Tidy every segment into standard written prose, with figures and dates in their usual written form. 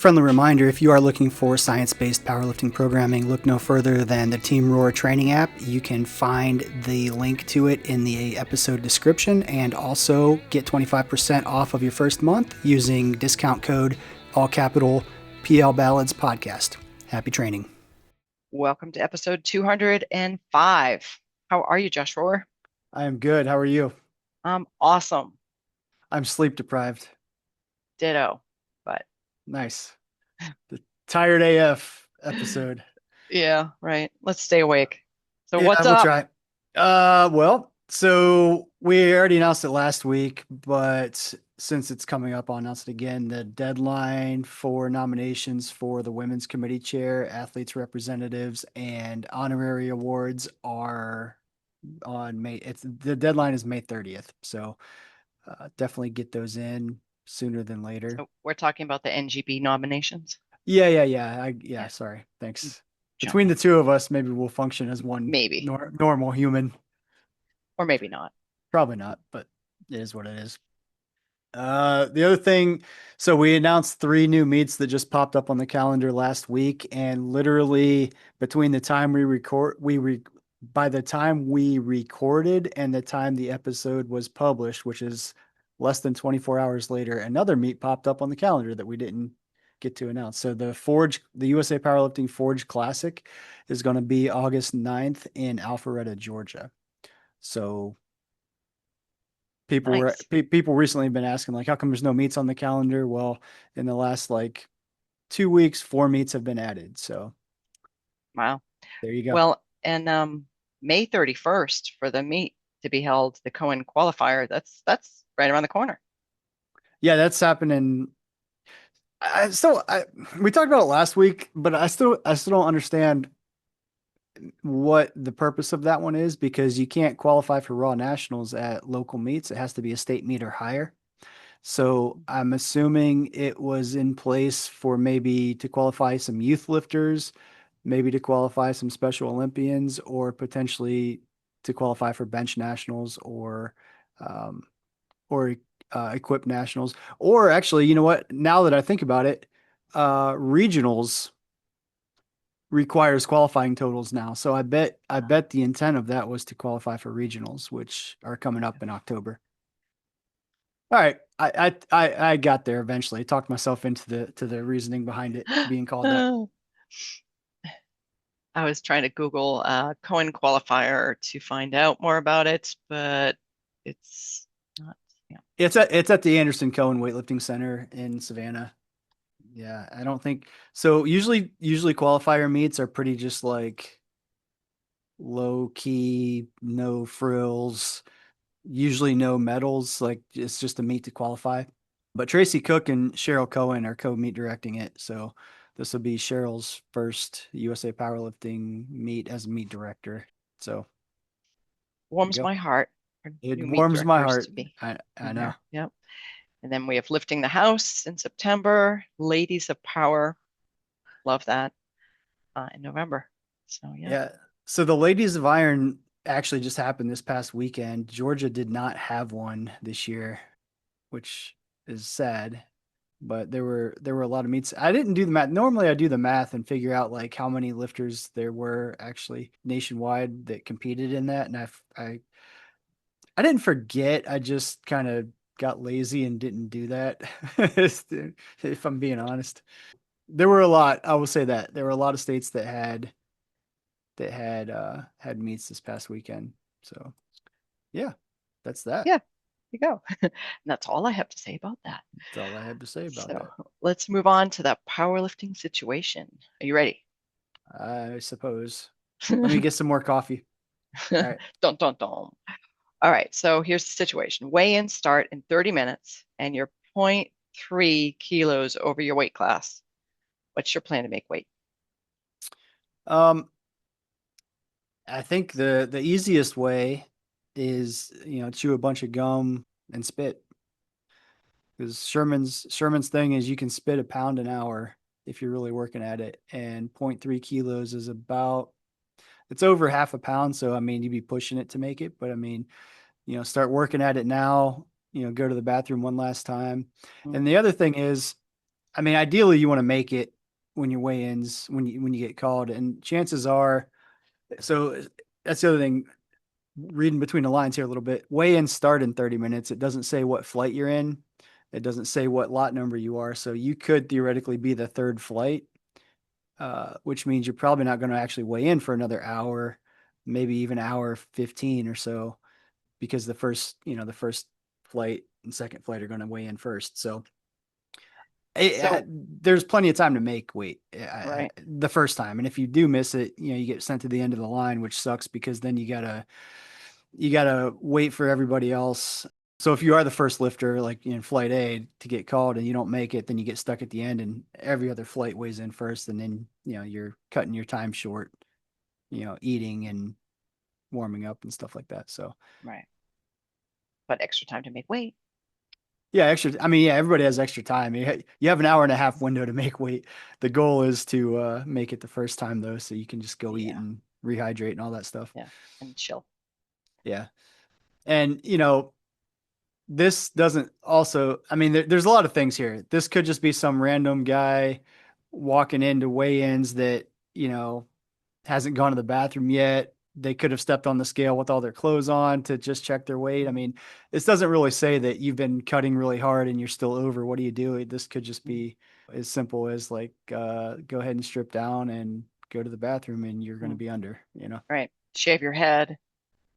Friendly reminder, if you are looking for science-based powerlifting programming, look no further than the Team Roar training app. You can find the link to it in the episode description and also get 25% off of your first month using discount code, all capital, PL Ballads Podcast. Happy training. Welcome to episode 205. How are you, Josh Rohr? I am good. How are you? I'm awesome. I'm sleep deprived. Ditto. But Nice. The Tired AF episode. yeah, right. Let's stay awake. So Yeah, what's we'll up? try. So we already announced it last week, but since it's coming up, I'll announce it again. The deadline for nominations for the women's committee chair, athletes representatives, and honorary awards are on May. The deadline is May 30th. So definitely get those in sooner than later. So we're talking about the NGB nominations. Yeah. Yeah, Sorry. Thanks. Between jumping. the two of us, maybe we'll function as one Maybe. normal human. Or maybe not. Probably not, but it is what it is. The other thing, so we announced three new meets that just popped up on the calendar last week, and literally between the time by the time we recorded and the time the episode was published, which is less than 24 hours later, another meet popped up on the calendar that we didn't get to announce. So the USA Powerlifting Forge Classic is going to be August 9th in Alpharetta, Georgia. So Nice. people recently have been asking like, how come there's no meets on the calendar? Well, in the last like 2 weeks, 4 meets have been added. So Wow. there you go. Well, and May 31st for the meet to be held, the Cohen qualifier. That's right around the corner. Yeah, that's happening. We talked about it last week, but I still don't understand what the purpose of that one is because you can't qualify for Raw Nationals at local meets. It has to be a state meet or higher. So I'm assuming it was in place for maybe to qualify some youth lifters, maybe to qualify some Special Olympians, or potentially to qualify for bench nationals um, or equip nationals. Or actually, you know what? Now that I think about it, regionals requires qualifying totals now. So I bet the intent of that was to qualify for regionals, which are coming up in October. All right. I got there eventually. I talked myself into the reasoning behind it being called that. I was trying to Google Cohen qualifier to find out more about it, but it's not. Yeah. It's at the Anderson Cohen Weightlifting Center in Savannah. Yeah, I don't think so. Usually qualifier meets are pretty just like low key, no frills, usually no medals. Like it's just a meet to qualify. But Tracy Cook and Cheryl Cohen are co-meet directing it, so this will be Cheryl's first USA Powerlifting meet as meet director. So there you Warms go. my heart for It new meet warms my directors heart. to be I in know. there. Yep. And then we have lifting the house in September, Ladies of Power. Love that in November. So yeah. Yeah. So the Ladies of Iron actually just happened this past weekend. Georgia did not have one this year, which is sad. But there were a lot of meets. I didn't do the math. Normally I do the math and figure out like how many lifters there were actually nationwide that competed in that. And I didn't forget. I just kind of got lazy and didn't do that. If I'm being honest. There were a lot, I will say that. There were a lot of states that had meets this past weekend. So yeah, that's that. Yeah, you go. And that's all I have to say about that. That's all I had to say about So that. let's move on to that powerlifting situation. Are you ready? I suppose. Let me get some more coffee. All right. Dun dun dun. All right, so here's the situation. Weigh-ins start in 30 minutes and you're zero point 0.3 kilos over your weight class. What's your plan to make weight? Um, I think the easiest way is, chew a bunch of gum and spit. Because Sherman's thing is you can spit a pound an hour if you're really working at it, and zero point 0.3 kilos is it's over half a pound. So I mean, you'd be pushing it to make it, but I mean, start working at it now. Go to the bathroom one last time. And Mm, the other thing is, I mean, ideally you want to make it when your weigh-ins, when you get called, and chances are, so that's the other thing, reading between the lines here a little bit. Weigh-ins start in 30 minutes. It doesn't say what flight you're in. It doesn't say what lot number you are. So you could theoretically be the third flight, which means you're probably not going to actually weigh in for another hour, maybe even hour 15 or so, because the first flight and second flight are going to weigh in first. So So, there's plenty of time to make weight right. the first time. And if you do miss it, you get sent to the end of the line, which sucks because then you gotta wait for everybody else. So if you are the first lifter, like in flight A, to get called and you don't make it, then you get stuck at the end, and every other flight weighs in first, and then you're cutting your time short, eating and warming up and stuff like that. So Right. But extra time to make weight. yeah, I mean, yeah, everybody has extra time. You have an hour and a half window to make weight. The goal is to make it the first time though, so you can just go eat Yeah. and rehydrate and all that stuff. Yeah. And chill. Yeah. And this doesn't also, I mean, there's a lot of things here. This could just be some random guy walking into weigh-ins that, hasn't gone to the bathroom yet. They could have stepped on the scale with all their clothes on to just check their weight. I mean, this doesn't really say that you've been cutting really hard and you're still over. What do you do? This could just Mm, be as simple as like, go ahead and strip down and go to the bathroom and you're going to mm. be under. Right. Shave your head.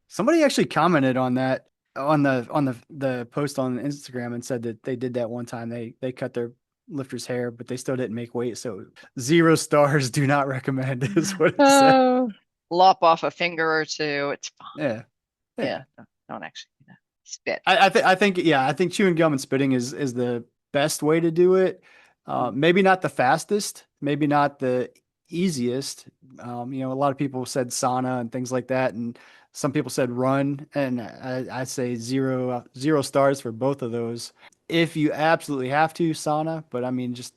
Somebody actually commented on that on the post on Instagram and said that they did that one time. They cut their lifter's hair, but they still didn't make weight. So 0 stars, do not recommend is what it said. Oh, lop off a finger or two. It's fine. Yeah. Yeah. Yeah. Don't actually do that. Spit. I think chewing gum and spitting is the best way to do it. Mm, Maybe not the fastest, maybe not the easiest. A lot of people said sauna and things like that, and some people said run, and I say 0 stars for both of those. If you absolutely have to, sauna, but I mean, just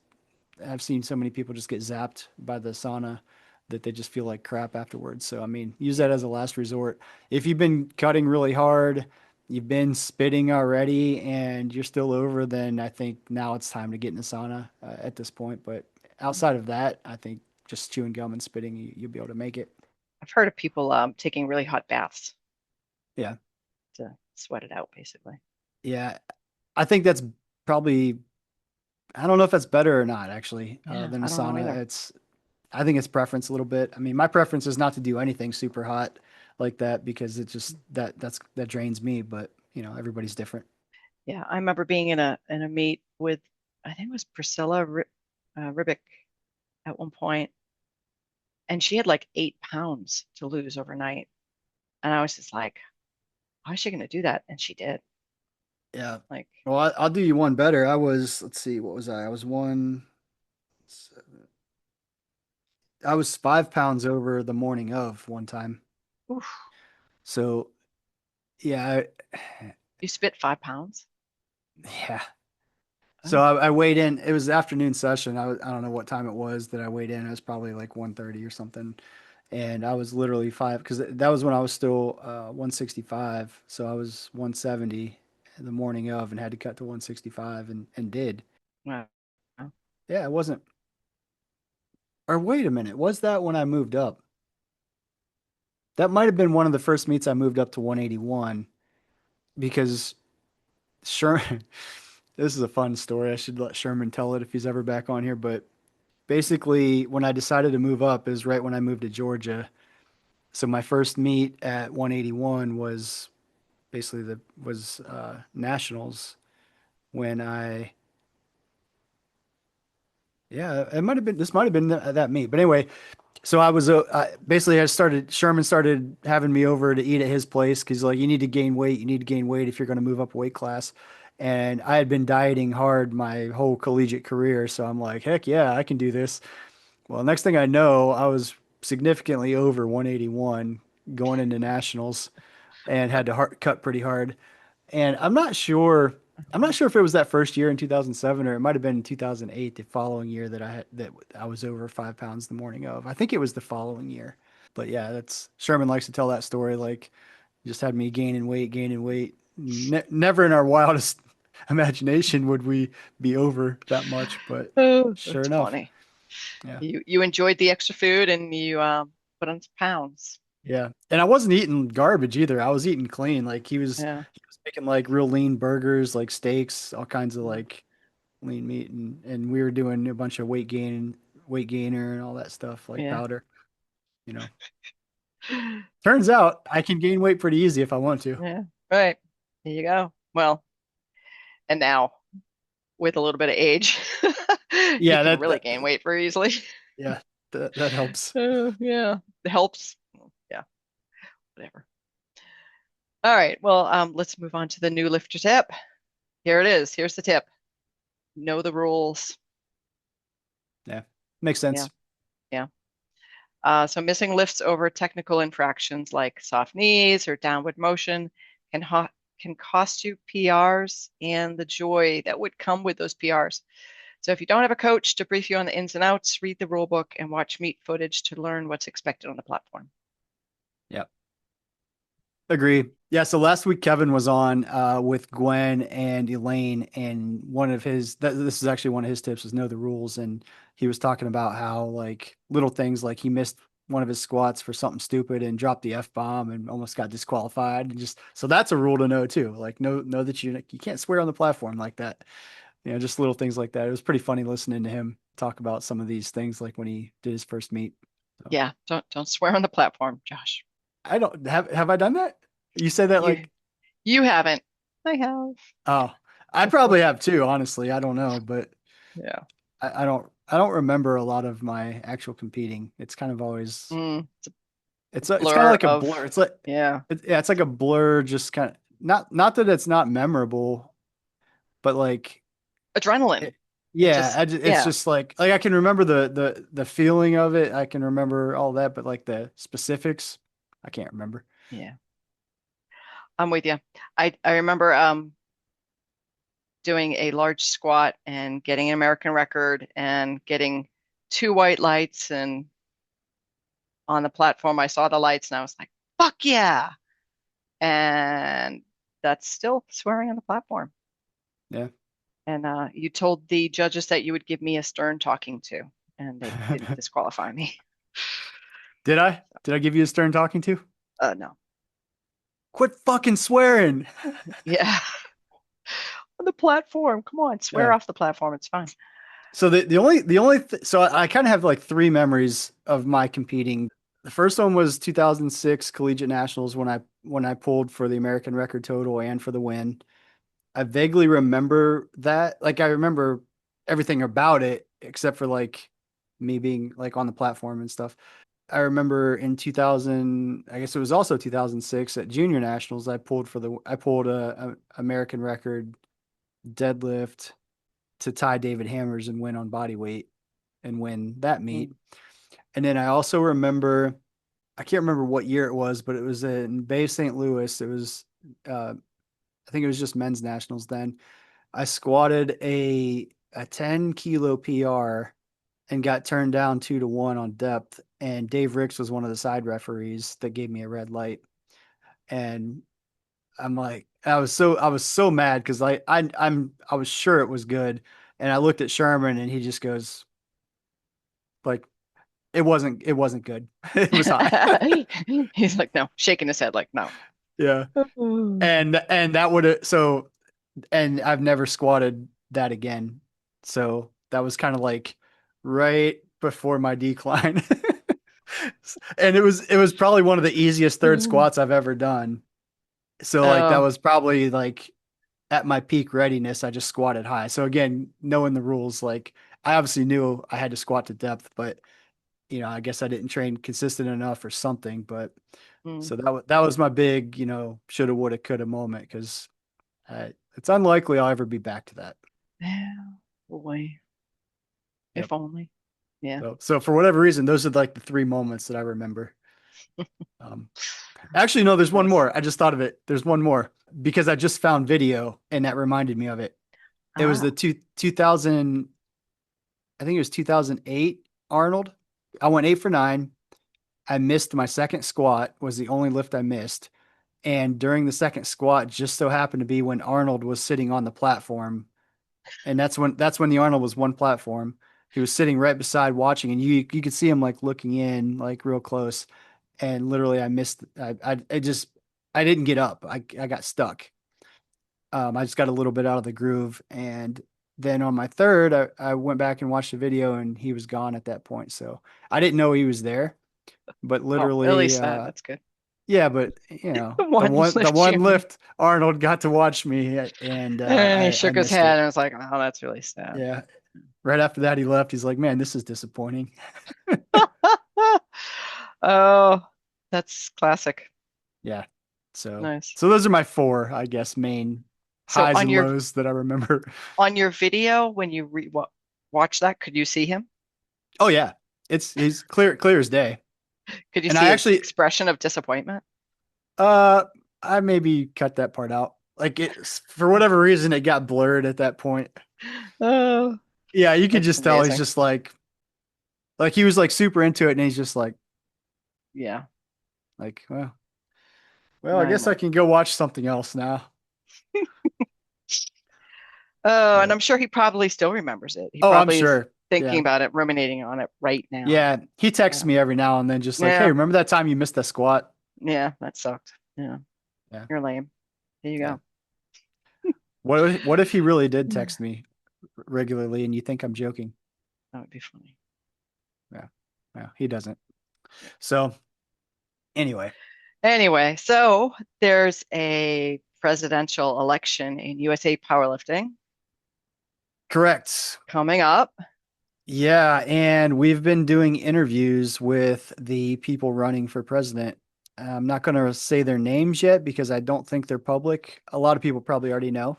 I've seen so many people just get zapped by the sauna that they just feel like crap afterwards. So, I mean, use that as a last resort. If you've been cutting really hard, you've been spitting already, and you're still over, then I think now it's time to get in the sauna at this point. But mm. outside of that, I think just chewing gum and spitting, you'll be able to make it. I've heard of people taking really hot baths Yeah. to sweat it out, basically. Yeah. I think that's probably, I don't know if that's better or not, actually, Yeah, than a I don't know sauna. either. I think it's preference a little bit. I mean, my preference is not to do anything super hot like that because it just that drains me. But everybody's different. Yeah, I remember being in a meet with, I think it was Priscilla Ribic at one point, and she had like 8 pounds to lose overnight. And I was just like, how is she going to do that? And she did. Yeah. Like, Well, I'll do you one better. Let's see, what was I? I was 5 pounds over the morning of one time. oof, So yeah, you spit 5 pounds? yeah. So Oh, I weighed in. It was the afternoon session. I don't know what time it was that I weighed in. It was probably like 1:30 or something. And I was literally five because that was when I was still 165. So I was 170 the morning of and had to cut to 165 and did. wow. Yeah, it wasn't. Or wait a minute, was that when I moved up? That might have been one of the first meets I moved up to 181 because Sherman. This is a fun story. I should let Sherman tell it if he's ever back on here. But basically, when I decided to move up is right when I moved to Georgia. So my first meet at 181 was basically the was nationals when I yeah, it might have been this might have been that meet. But anyway, so basically Sherman started having me over to eat at his place because like you need to gain weight, you need to gain weight if you're going to move up a weight class. And I had been dieting hard my whole collegiate career, so I'm like, heck yeah, I can do this. Well, next thing I know, I was significantly over 181 going into nationals and had to cut pretty hard. And I'm not sure if it was that first year in 2007 or it might have been in 2008, the following year that I was over 5 pounds the morning of. I think it was the following year. But yeah, that's Sherman likes to tell that story. Like, just had me gaining weight. Never in our wildest imagination would we be over that much, but Oh, sure that's enough. funny. Yeah. You enjoyed the extra food and you put on some pounds. Yeah. And I wasn't eating garbage either. I was eating clean. Like Yeah. he was making like real lean burgers, like steaks, all kinds of Mm, like lean meat, and we were doing a bunch of weight gainer and all that stuff, like yeah. powder, you know. Turns out I can gain weight pretty easy if I want to. Yeah. Right. There you go. Well, and now with a little bit of age, you Yeah, can really gain weight very easily. yeah, that helps. Yeah. It helps. Yeah. Whatever. All right. Well, let's move on to the new lifter tip. Here it is. Here's the tip. Know the rules. Yeah. Makes Yeah. sense. Yeah. So missing lifts over technical infractions like soft knees or downward motion can can cost you PRs and the joy that would come with those PRs. So if you don't have a coach to brief you on the ins and outs, read the rule book and watch meet footage to learn what's expected on the platform. Yeah. Agree. Yeah, so last week Kevin was on with Gwen and Elaine, and this is actually one of his tips was know the rules, and he was talking about how like little things like he missed one of his squats for something stupid and dropped the F bomb and almost got disqualified, and just so that's a rule to know too. Like know that you can't swear on the platform like that. You know, just little things like that. It was pretty funny listening to him talk about some of these things like when he did his first meet. So Yeah, don't swear on the platform, Josh. I don't have I done that? You said that You like you haven't. I have. oh, I probably have too, honestly. I don't know, but Yeah. I don't remember a lot of my actual competing. It's kind of always It's a it's kind of blur like a of blur. It's like yeah, yeah, it's like a blur, just kind of not that it's not memorable, but like adrenaline. it, It yeah, just it's yeah, just like I can remember the feeling of it. I can remember all that, but like the specifics, I can't remember. yeah. I'm with you. I remember doing a large squat and getting an American record and getting two white lights and on the platform I saw the lights and I was like, fuck yeah. And that's still swearing on the platform. Yeah. And you told the judges that you would give me a stern talking to, and they didn't disqualify me. Did I? Did I give you a stern talking to? No. Quit fucking swearing. Yeah. On the platform. Come on, swear Yeah. off the platform. It's fine. So so I kind of have like three memories of my competing. The first one was 2006 Collegiate Nationals when I pulled for the American record total and for the win. I vaguely remember that. Like I remember everything about it except for like me being like on the platform and stuff. I remember in 2000, I guess it was also 2006 at Junior Nationals, I pulled a American record deadlift to tie David Hammers and win on body weight and win that meet. Mm, And then I also remember, I can't remember what year it was, but it was in Bay St. Louis. It was, I think it was just men's nationals then. I squatted a 10 kilo PR and got turned down 2-1 on depth. And Dave Ricks was one of the side referees that gave me a red light. And I'm like, I was so mad because I was sure it was good. And I looked at Sherman and he just goes like, it wasn't good. It was high. mm. He's like, no, shaking his head like, no. Yeah. And that would have and I've never squatted that again. So that was kind of like right before my decline. And it was probably one of the easiest third squats I've ever done. So like that Oh, was probably like at my peak readiness, I just squatted high. So again, knowing the rules, like I obviously knew I had to squat to depth, but you know, I guess I didn't train consistent enough or something. But mm. so that was my big, you know, shoulda, woulda, coulda moment because it's unlikely I'll ever be back to that. Yeah, boy, Yep. if only. Yeah. So for whatever reason, those are like the three moments that I remember. Um, actually, no, there's one Nice. more. I just thought of it. There's one more because I just found video and that reminded me of it. It was Ah, the 2000, I think it was 2008 Arnold. I went 8 for 9. I missed my second squat, was the only lift I missed. And during the second squat, just so happened to be when Arnold was sitting on the platform. And that's when the Arnold was one platform. He was sitting right beside watching, and you could see him like looking in like real close. And literally I missed I just I didn't get up. I got stuck. I just got a little bit out of the groove. And then on my third, I went back and watched the video and he was gone at that point. So I didn't know he was there, but Oh, at literally, least that. That's good. yeah, but The the one the lift you one missed. lift Arnold got to watch me and And he I shook his missed head it. and was like, "Oh, that's really sad." Yeah. Right after that, he left. He's like, man, this is disappointing. Oh, that's classic. Yeah. So, Nice. so those are my four, I guess, main So highs and lows that I remember. on your video, when you watch that, could you see him? Oh yeah. He's clear as day. Could you And I see his actually expression of disappointment? uh I maybe cut that part out. Like it for whatever reason it got blurred at that point. Oh, Yeah, you could that's just tell he's amazing. just like he was like super into it and he's just Yeah. like well, I No, guess I no. can go watch something else now. Oh, and But I'm sure he probably still remembers it. He oh, I'm probably is sure. thinking Yeah. about it, ruminating on it right now. Yeah, he texts Yeah. me every now and then just like, "Hey, Yeah. remember that time you missed that squat?" Yeah. That sucked. Yeah. Yeah. You're lame. There you Yeah. go. What if he really did Yeah. text me regularly and you think I'm joking? That would be funny. Yeah. Yeah, he doesn't. So, anyway, Anyway, so there's a presidential election in USA Powerlifting correct. coming up. Yeah, and we've been doing interviews with the people running for president. I'm not going to say their names yet because I don't think they're public. A lot of people probably already know,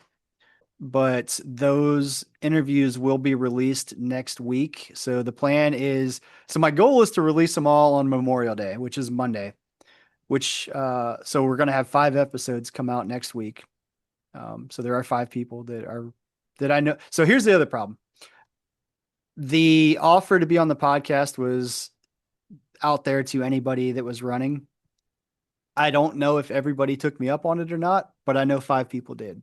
but those interviews will be released next week. So the plan is, so my goal is to release them all on Memorial Day, which is Monday, so we're going to have 5 episodes come out next week. So there are 5 people that I know. So here's the other problem. The offer to be on the podcast was out there to anybody that was running. I don't know if everybody took me up on it or not, but I know 5 people did. Mm,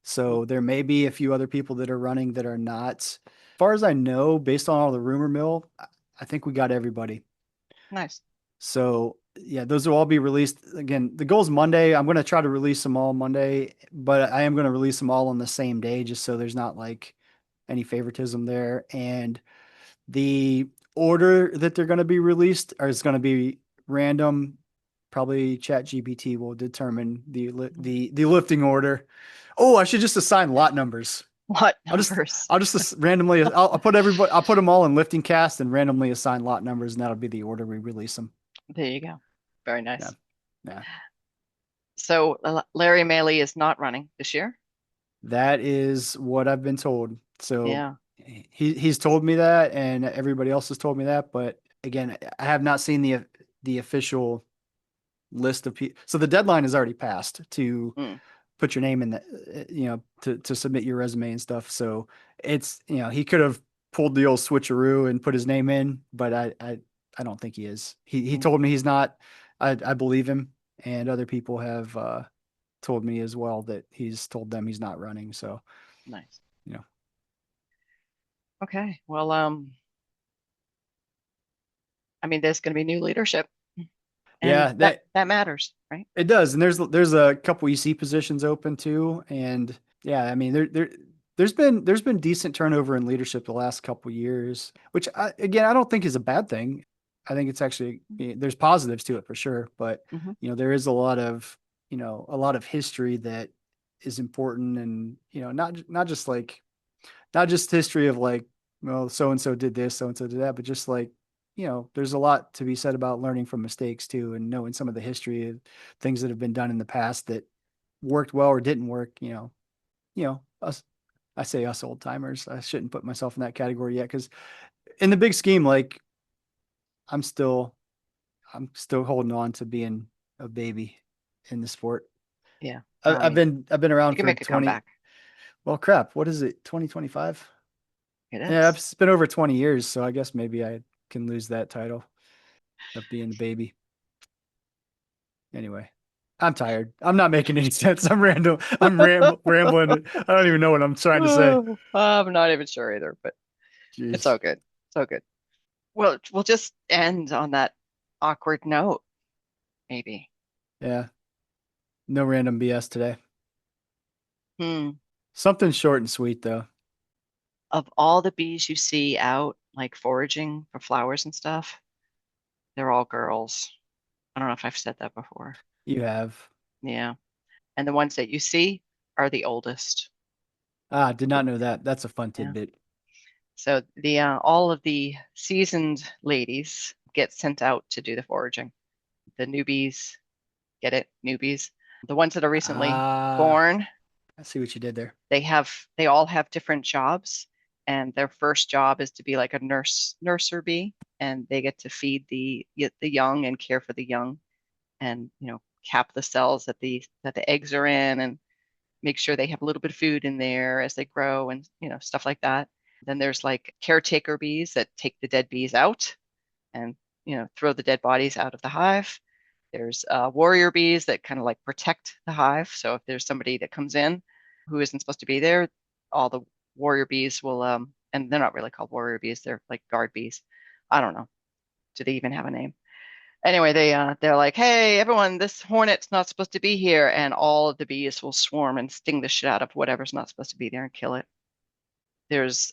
So there may be a few other people that are running that are not. As far as I know, based on all the rumor mill, I think we got everybody. nice. So yeah, those will all be released. Again, the goal is Monday. I'm going to try to release them all Monday, but I am going to release them all on the same day just so there's not like any favoritism there. And the order that they're going to be released is going to be random. Probably Chat GPT will determine Mm. the lifting order. Oh, I should just assign lot numbers. What I'll just numbers? I'll just randomly I'll put them all in lifting cast and randomly assign lot numbers, and that'll be the order we release them. There you go. Very Yeah, nice. yeah. So Larry Maley is not running this year. That is what I've been told. So Yeah. he's told me that, and everybody else has told me that. But again, I have not seen the official list of people. So the deadline is already passed to Mm, put your name in to submit your resume and stuff. So it's, he could have pulled the old switcheroo and put his name in, but I don't think he is. He mm, told me he's not. I believe him, and other people have told me as well that he's told them he's not running. So, nice. you know, Okay. Well, I mean, there's going to be new leadership, and yeah, that matters, right? it does. And there's a couple EC positions open too. And yeah, I mean, there's been decent turnover in leadership the last couple years, which again, I don't think is a bad thing. I think it's actually, there's positives to it for sure, but Mm-hmm. there is a lot of history that is important, and not just history of like, well, so and so did this, so and so did that, but just like, there's a lot to be said about learning from mistakes too, and knowing some of the history of things that have been done in the past that worked well or didn't work. Us, I say us old timers. I shouldn't put myself in that category yet because in the big scheme, like I'm still, I'm still holding on to being a baby in the sport. Yeah. I, I I've mean, been I've been around you can for make a 20. comeback. Well, crap. What is it? 2025? It Yeah, is. it's been over 20 years, so I guess maybe I can lose that title of being the baby. Anyway, I'm tired. I'm not making any sense. I'm random. Rambling. I don't even know what I'm trying to say. Oh, I'm not even sure either, but it's Jeez. all good. It's all good. Well, we'll just end on that awkward note, maybe. Yeah. No random BS today. Hmm. Something short and sweet though. Of all the bees you see out, like foraging for flowers and stuff, they're all girls. I don't know if I've said that before. You have. Yeah. And the ones that you see are the oldest. Ah, did not know that. That's a fun Yeah. tidbit. So the all of the seasoned ladies get sent out to do the foraging. The newbies, get it? Newbies. The ones that are recently Ah, born, I see what you did there. they all have different jobs, and their first job is to be like a nurser bee, and they get to feed the young and care for the young, and cap the cells that the eggs are in, and make sure they have a little bit of food in there as they grow, and stuff like that. Then there's like caretaker bees that take the dead bees out and throw the dead bodies out of the hive. There's warrior bees that kind of like protect the hive. So if there's somebody that comes in who isn't supposed to be there, all the warrior bees will, and they're not really called warrior bees, they're like guard bees. I don't know. Do they even have a name? Anyway, they're like, hey, everyone, this hornet's not supposed to be here, and all of the bees will swarm and sting the shit out of whatever's not supposed to be there and kill it. There's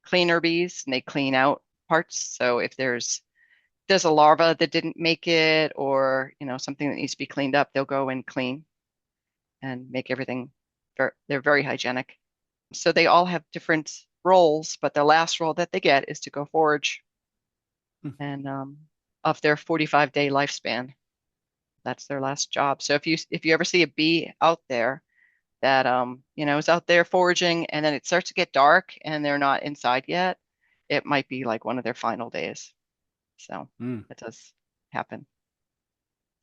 cleaner bees, and they clean out parts. So if there's a larva that didn't make it, or something that needs to be cleaned up, they'll go and clean and make everything they're very hygienic. So they all have different roles, but the last role that they get is to go forage. Hmm. And of their 45-day lifespan, that's their last job. So if you ever see a bee out there that is out there foraging, and then it starts to get dark and they're not inside yet, it might be like one of their final days. So Mm. that does happen.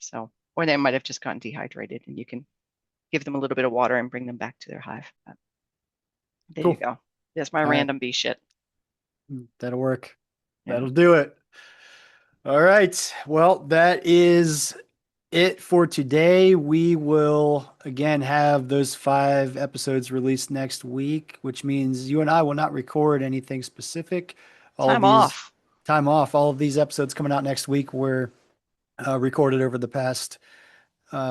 So, or they might have just gotten dehydrated, and you can give them a little bit of water and bring them back to their hive. But there you Cool. go. There's my All right. random bee shit. That'll work. Yeah. That'll do it. All right. Well, that is it for today. We will again have those 5 episodes released next week, which means you and I will not record anything specific. All of Time these off. time off. All of these episodes coming out next week were recorded over the past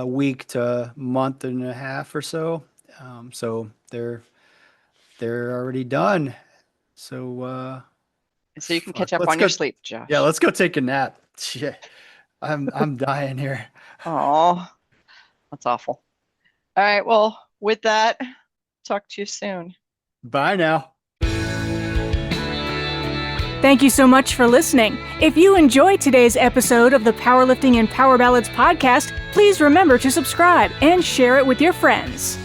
week to month and a half or so. So they're already done. So So you can catch fuck. up Let's on your go. sleep, Yeah, Josh. let's go take a nap. Shit. I'm dying here. Oh, that's awful. All right. Well, with that, talk to you soon. Bye now. Thank you so much for listening. If you enjoyed today's episode of the Powerlifting and Power Ballads podcast, please remember to subscribe and share it with your friends.